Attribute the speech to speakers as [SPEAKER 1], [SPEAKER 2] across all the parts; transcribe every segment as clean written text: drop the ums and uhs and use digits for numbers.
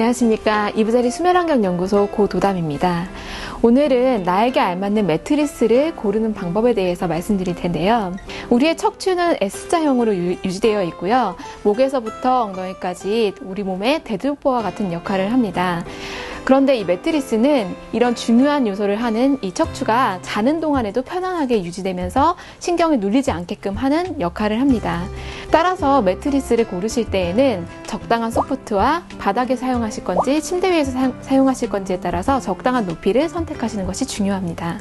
[SPEAKER 1] 안녕하십니까. 이부자리 수면환경연구소 고도담입니다. 오늘은 나에게 알맞는 매트리스를 고르는 방법에 대해서 말씀드릴 텐데요. 우리의 척추는 S자형으로 유지되어 있고요. 목에서부터 엉덩이까지 우리 몸의 대두보와 같은 역할을 합니다. 그런데 이 매트리스는 이런 중요한 요소를 하는 이 척추가 자는 동안에도 편안하게 유지되면서 신경이 눌리지 않게끔 하는 역할을 합니다. 따라서 매트리스를 고르실 때에는 적당한 소프트와 바닥에 사용하실 건지 침대 위에서 사용하실 건지에 따라서 적당한 높이를 선택하시는 것이 중요합니다.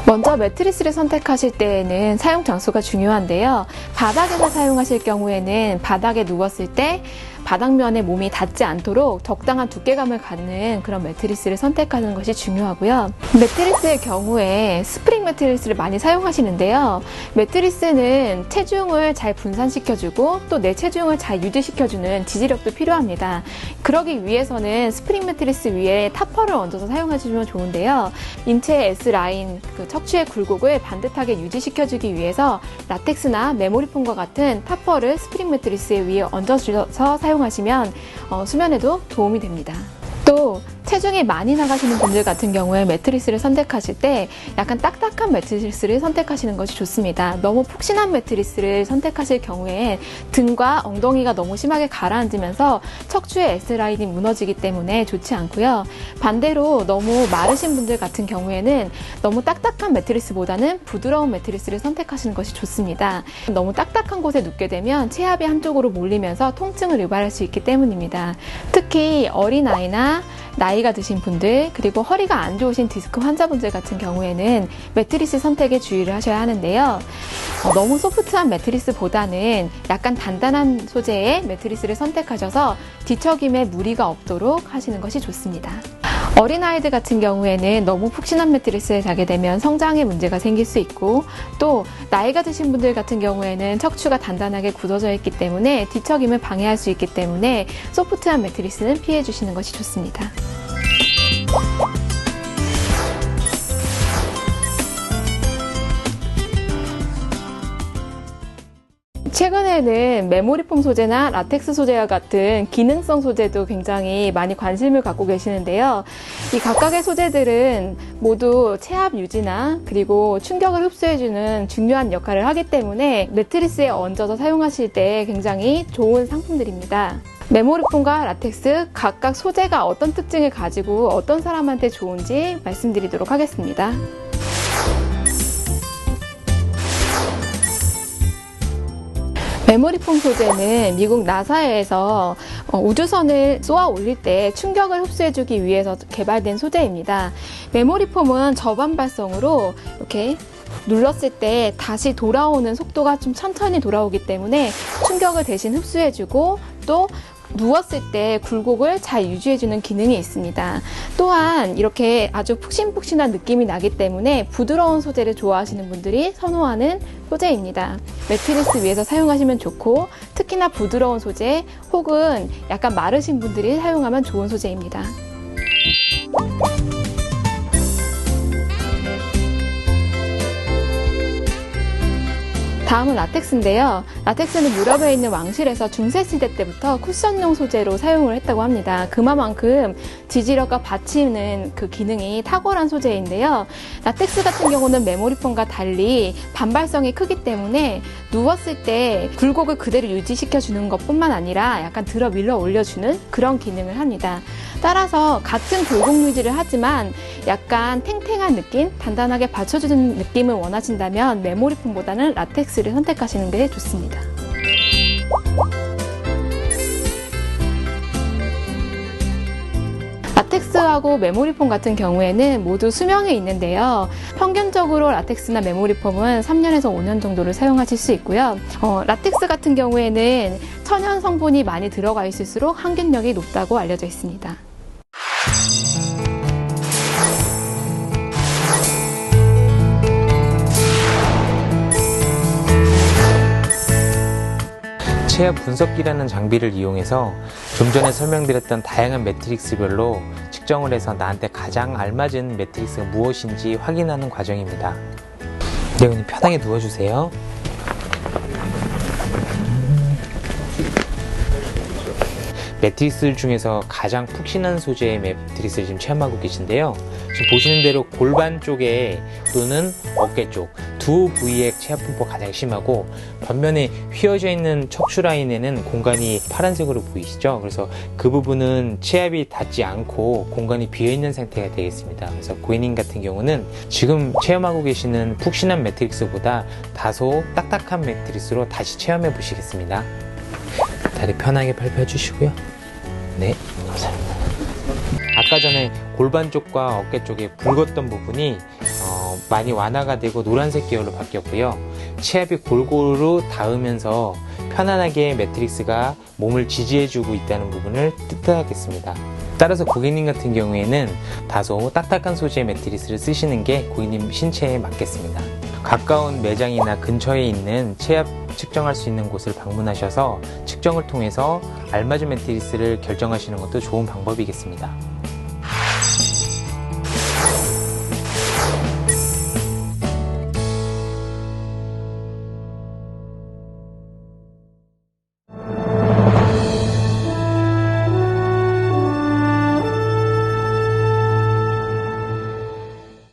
[SPEAKER 1] 먼저 매트리스를 선택하실 때에는 사용 장소가 중요한데요. 바닥에서 사용하실 경우에는 바닥에 누웠을 때 바닥면에 몸이 닿지 않도록 적당한 두께감을 갖는 그런 매트리스를 선택하는 것이 중요하고요. 매트리스의 경우에 스프링 매트리스를 많이 사용하시는데요. 매트리스는 체중을 잘 분산시켜주고 또 내 체중을 잘 유지시켜주는 지지력도 필요합니다. 그러기 위해서는 스프링 매트리스 위에 타퍼를 얹어서 사용하시면 좋은데요. 인체의 S라인, 척추의 굴곡을 반듯하게 유지시켜주기 위해서 라텍스나 메모리폼과 같은 타퍼를 스프링 매트리스 위에 얹어서 사용하시면 수면에도 도움이 됩니다. 또 체중이 많이 나가시는 분들 같은 경우에 매트리스를 선택하실 때 약간 딱딱한 매트리스를 선택하시는 것이 좋습니다. 너무 푹신한 매트리스를 선택하실 경우에 등과 엉덩이가 너무 심하게 가라앉으면서 척추의 S라인이 무너지기 때문에 좋지 않고요. 반대로 너무 마르신 분들 같은 경우에는 너무 딱딱한 매트리스보다는 부드러운 매트리스를 선택하시는 것이 좋습니다. 너무 딱딱한 곳에 눕게 되면 체압이 한쪽으로 몰리면서 통증을 유발할 수 있기 때문입니다. 특히 어린아이나 나이가 드신 분들, 그리고 허리가 안 좋으신 디스크 환자분들 같은 경우에는 매트리스 선택에 주의를 하셔야 하는데요. 너무 소프트한 매트리스보다는 약간 단단한 소재의 매트리스를 선택하셔서 뒤척임에 무리가 없도록 하시는 것이 좋습니다. 어린아이들 같은 경우에는 너무 푹신한 매트리스에 자게 되면 성장에 문제가 생길 수 있고, 또 나이가 드신 분들 같은 경우에는 척추가 단단하게 굳어져 있기 때문에 뒤척임을 방해할 수 있기 때문에 소프트한 매트리스는 피해 주시는 것이 좋습니다. 최근에는 메모리폼 소재나 라텍스 소재와 같은 기능성 소재도 굉장히 많이 관심을 갖고 계시는데요. 이 각각의 소재들은 모두 체압 유지나 그리고 충격을 흡수해주는 중요한 역할을 하기 때문에 매트리스에 얹어서 사용하실 때 굉장히 좋은 상품들입니다. 메모리폼과 라텍스 각각 소재가 어떤 특징을 가지고 어떤 사람한테 좋은지 말씀드리도록 하겠습니다. 메모리폼 소재는 미국 나사에서 우주선을 쏘아 올릴 때 충격을 흡수해주기 위해서 개발된 소재입니다. 메모리폼은 저반발성으로 이렇게 눌렀을 때 다시 돌아오는 속도가 좀 천천히 돌아오기 때문에 충격을 대신 흡수해주고 또 누웠을 때 굴곡을 잘 유지해주는 기능이 있습니다. 또한 이렇게 아주 푹신푹신한 느낌이 나기 때문에 부드러운 소재를 좋아하시는 분들이 선호하는 소재입니다. 매트리스 위에서 사용하시면 좋고, 특히나 부드러운 소재 혹은 약간 마르신 분들이 사용하면 좋은 소재입니다. 다음은 라텍스인데요. 라텍스는 유럽에 있는 왕실에서 중세시대 때부터 쿠션용 소재로 사용을 했다고 합니다. 그만큼 지지력과 받치는 그 기능이 탁월한 소재인데요. 라텍스 같은 경우는 메모리폼과 달리 반발성이 크기 때문에 누웠을 때 굴곡을 그대로 유지시켜주는 것뿐만 아니라 약간 들어 밀어 올려주는 그런 기능을 합니다. 따라서 같은 굴곡 유지를 하지만 약간 탱탱한 느낌, 단단하게 받쳐주는 느낌을 원하신다면 메모리폼보다는 라텍스를 선택하시는 게 좋습니다. 라텍스하고 메모리폼 같은 경우에는 모두 수명이 있는데요. 평균적으로 라텍스나 메모리폼은 3년에서 5년 정도를 사용하실 수 있고요. 라텍스 같은 경우에는 천연 성분이 많이 들어가 있을수록 항균력이 높다고 알려져 있습니다.
[SPEAKER 2] 체압 분석기라는 장비를 이용해서 좀 전에 설명드렸던 다양한 매트릭스별로 측정을 해서 나한테 가장 알맞은 매트릭스가 무엇인지 확인하는 과정입니다. 네, 편하게 누워주세요. 매트릭스 중에서 가장 푹신한 소재의 매트릭스를 지금 체험하고 계신데요. 지금 보시는 대로 골반 쪽에 또는 어깨 쪽 두 부위의 체압 분포가 가장 심하고, 반면에 휘어져 있는 척추 라인에는 공간이 파란색으로 보이시죠? 그래서 그 부분은 체압이 닿지 않고 공간이 비어있는 상태가 되겠습니다. 그래서 고객님 같은 경우는 지금 체험하고 계시는 푹신한 매트릭스보다 다소 딱딱한 매트릭스로 다시 체험해 보시겠습니다. 다리 편하게 펼쳐주시고요. 네, 감사합니다. 아까 전에 골반 쪽과 어깨 쪽에 붉었던 부분이 많이 완화가 되고 노란색 계열로 바뀌었고요. 체압이 골고루 닿으면서 편안하게 매트릭스가 몸을 지지해주고 있다는 부분을 뜻하겠습니다. 따라서 고객님 같은 경우에는 다소 딱딱한 소재의 매트리스를 쓰시는 게 고객님 신체에 맞겠습니다. 가까운 매장이나 근처에 있는 체압 측정할 수 있는 곳을 방문하셔서 측정을 통해서 알맞은 매트리스를 결정하시는 것도 좋은 방법이겠습니다.